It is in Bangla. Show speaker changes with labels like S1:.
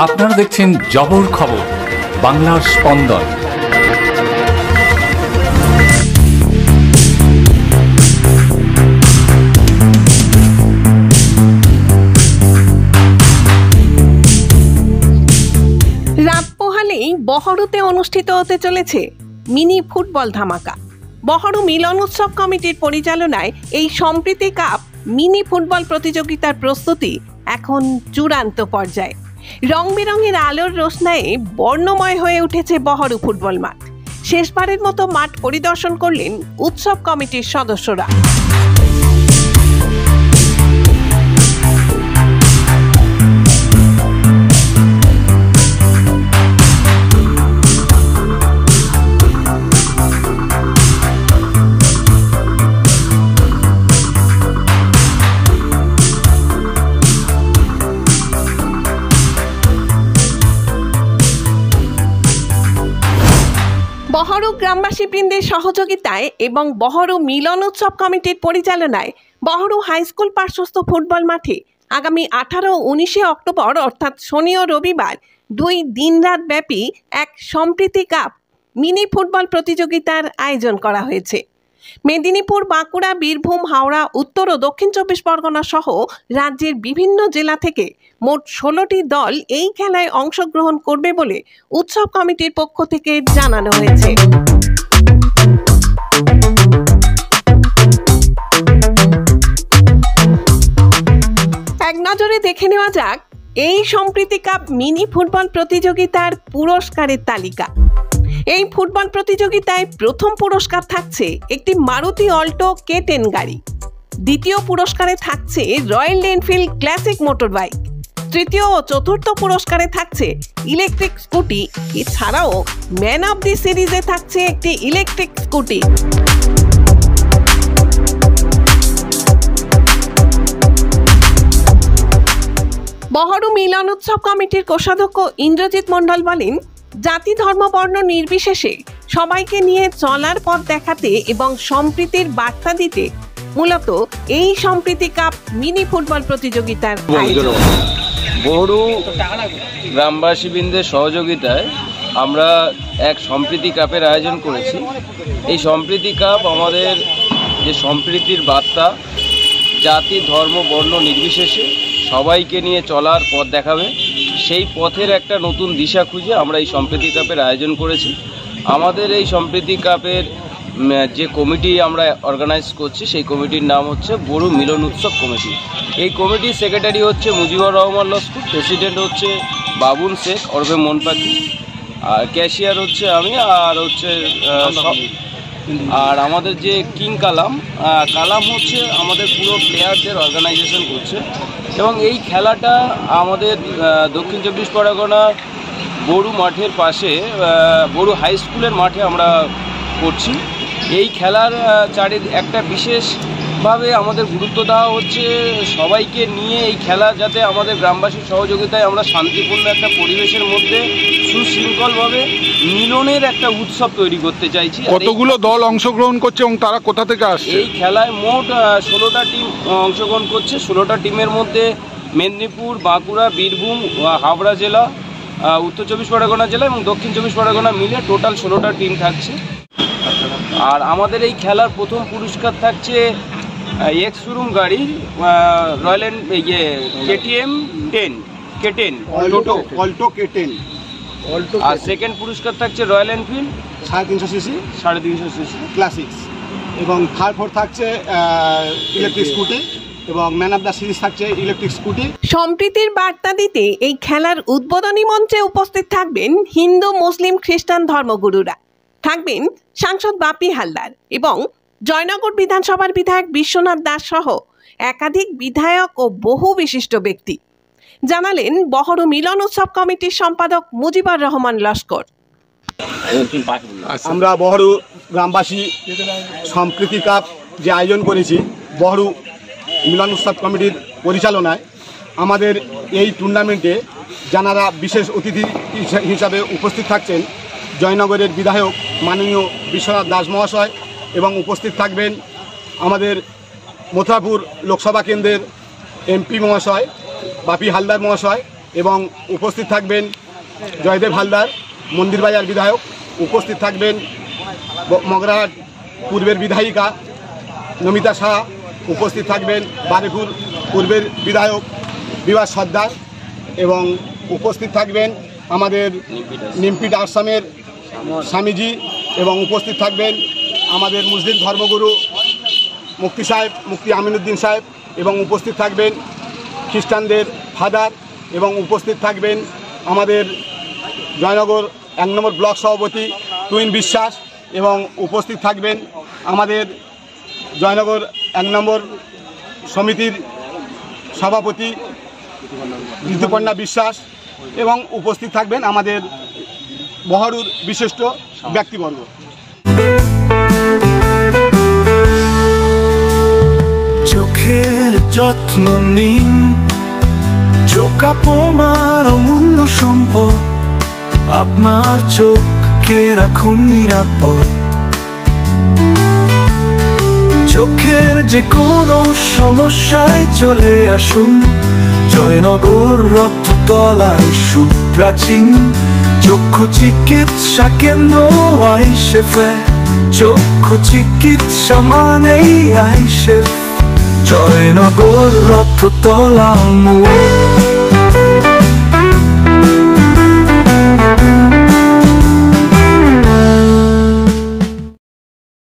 S1: আপনারা দেখছেন জবর খবর, বাংলার স্পন্দন।
S2: রাত পোহালেই বহরুতে অনুষ্ঠিত হতে চলেছে মিনি ফুটবল ধামাকা। বহরু মিলন উৎসব কমিটির পরিচালনায় এই সম্প্রীতি কাপ মিনি ফুটবল প্রতিযোগিতার প্রস্তুতি এখন চূড়ান্ত পর্যায়ে। রং বেরঙের আলোর রোশনায়ে বর্ণময় হয়ে উঠেছে বহরু ফুটবল মাঠ। শেষবারের মতো মাঠ পরিদর্শন করলেন উৎসব কমিটির সদস্যরা। বহরু গ্রামবাসী বৃন্দের সহযোগিতায় এবং বহরু মিলন উৎসব কমিটির পরিচালনায় বহরু হাই স্কুল পার্শ্বস্থ ফুটবল মাঠে আগামী 18 ও 19 অক্টোবর অর্থাৎ শনি ও রবিবার 2 দিনরাত ব্যাপী এক সম্প্রীতি কাপ মিনি ফুটবল প্রতিযোগিতার আয়োজন করা হয়েছে। মেদিনীপুর, বাঁকুড়া, বীরভূম, হাওড়া, উত্তর ও দক্ষিণ 24 পরগনা সহ রাজ্যের বিভিন্ন জেলা থেকে মোট 16টি দল এই খেলায় অংশগ্রহণ করবে বলে উৎসব কমিটির পক্ষ থেকে জানানো হয়েছে। এক নজরে দেখে নেওয়া যাক এই সম্প্রীতি কাপ মিনি ফুটবল প্রতিযোগিতার পুরস্কারের তালিকা। এই ফুটবল প্রতিযোগিতায় প্রথম পুরস্কার থাকছে একটি মারুতি অল্টো K10 গাড়ি। দ্বিতীয় পুরস্কারে থাকছে royal Enfield classic motor bike. তৃতীয় ও চতুর্থ পুরস্কারে থাকছে ইলেকট্রিক স্কুটি। এছাড়াও ম্যান অফ দি সিরিজে থাকছে একটি ইলেকট্রিক স্কুটি। বহরু মিলন উৎসব কমিটির কোষাধ্যক্ষ ইন্দ্রজিৎ মণ্ডল বলেন, জাতি ধর্ম বর্ণ নির্বিশেষে সবাইকে নিয়ে চলার পথ দেখাতে এবং সম্প্রীতির বার্তা দিতে মূলত এই সম্প্রীতি কাপ মিনি ফুটবল প্রতিযোগিতার আয়োজন।
S3: বহরু গ্রামবাসীবৃন্দের সহযোগিতায় আমরা এক সম্প্রীতি কাপের আয়োজন করেছি। এই সম্প্রীতি কাপ আমাদের যে সম্প্রীতির বার্তা, জাতি ধর্ম বর্ণ নির্বিশেষে সবাইকে নিয়ে চলার পথ দেখাবে, সেই পথের একটা নতুন দিশা খুঁজে আমরা এই সম্প্রীতি কাপের আয়োজন করেছি। আমাদের এই সম্প্রীতি কাপের যে কমিটি আমরা অর্গানাইজ করছি সেই কমিটির নাম হচ্ছে বহরু মিলন উৎসব কমিটি। এই কমিটির সেক্রেটারি হচ্ছে মুজিবুর রহমান লস্কর, প্রেসিডেন্ট হচ্ছে বাবুন শেখ ওরফে মনপাখি, আর ক্যাশিয়ার হচ্ছে আমি, আর আমাদের যে কিং কালাম হচ্ছে আমাদের পুরো প্লেয়ারদের অর্গানাইজেশন করছে। এবং এই খেলাটা আমাদের দক্ষিণ 24 পরগনা বড়ু মাঠের পাশে বড়ু হাই স্কুলের মাঠে আমরা করছি। এই খেলার একটা বিশেষভাবে আমাদের গুরুত্ব দেওয়া হচ্ছে সবাইকে নিয়ে এই খেলা যাতে আমাদের গ্রামবাসীর সহযোগিতায় আমরা শান্তিপূর্ণ একটা পরিবেশের মধ্যে সুশৃঙ্খলভাবে মিলনের একটা উৎসব তৈরি করতে চাইছি।
S4: কতগুলো দল অংশগ্রহণ করছে এবং তারা কোথা থেকে আসছে?
S3: এই খেলায় মোট 16টা টিম অংশগ্রহণ করছে। 16টা টিমের মধ্যে মেদিনীপুর, বাঁকুড়া, বীরভূম, হাওড়া জেলা, উত্তর 24 পরগনা জেলা এবং দক্ষিণ 24 পরগনা মিলে টোটাল 16টা টিম থাকছে। আর আমাদের এই খেলার প্রথম পুরস্কার থাকছে এক্স শোরুম গাড়ি রয়্যাল K10
S5: অল্টো K10।
S3: আর সেকেন্ড পুরস্কার থাকছে রয়্যাল এনফিল্ড 350 সিসি
S5: ক্লাসিক্স, এবং থার্ড থাকছে ইলেকট্রিক স্কুটি, এবং ম্যান অফ দ্য সিরিজ থাকছে ইলেকট্রিক স্কুটি।
S2: সম্প্রীতির বার্তা দিতে এই খেলার উদ্বোধনী মঞ্চে উপস্থিত থাকবেন হিন্দু, মুসলিম, খ্রিস্টান ধর্মগুরুরা। থাকবেন সাংসদ বাপি হালদার এবং জয়নগর বিধানসভার বিধায়ক বিশ্বনাথ দাস সহ একাধিক বিধায়ক ও বহু বিশিষ্ট ব্যক্তি, জানালেন বহরু মিলন উৎসব কমিটির সম্পাদক মুজিবুর রহমান লস্কর।
S5: আমরা বহরু গ্রামবাসী সম্প্রীতি কাপ যে আয়োজন করেছি বহরু মিলন উৎসব কমিটির পরিচালনায়, আমাদের এই টুর্নামেন্টে যারা বিশেষ অতিথি হিসাবে উপস্থিত থাকছেন জয়নগরের বিধায়ক মাননীয় বিশ্বনাথ দাস মহাশয়, এবং উপস্থিত থাকবেন আমাদের মথুরাপুর লোকসভা কেন্দ্রের এমপি মহাশয় বাপি হালদার মহাশয়, এবং উপস্থিত থাকবেন জয়দেব হালদার মন্দিরবাজার বিধায়ক, উপস্থিত থাকবেন মগরাহাট পূর্বের বিধায়িকা নমিতা শাহ, উপস্থিত থাকবেন বারেপুর পূর্বের বিধায়ক বিভাস সর্দার এবং উপস্থিত থাকবেন আমাদের নিমপিট আসামের স্বামীজি এবং উপস্থিত থাকবেন আমাদের মুসলিম ধর্মগুরু মুফতি সাহেব মুফতি আমিনুদ্দিন সাহেব এবং উপস্থিত থাকবেন খ্রিস্টানদের ফাদার এবং উপস্থিত থাকবেন আমাদের জয়নগর 1 নম্বর ব্লক সভাপতি তুহিন বিশ্বাস এবং উপস্থিত থাকবেন আমাদের জয়নগর 1 নম্বর সমিতির সভাপতি ঋতুপর্ণা বিশ্বাস এবং উপস্থিত থাকবেন আমাদের বহরুর বিশিষ্ট ব্যক্তিবর্গ।
S6: চোখের যত্ন নিন, চোখ আপনার অমূল্য সম্পদ, আপনার চোখকে রাখুন নিরাপদ। চোখের যে কোনো সমস্যায় চলে আসুন জয়নগর রক্ততলায় সুপ্রাচীন চক্ষু চিকিৎসা কেন্দ্র আইসেফে। চক্ষু চিকিৎসা মানেই আইসেফ, জয়নগর রক্ততলা মোড়।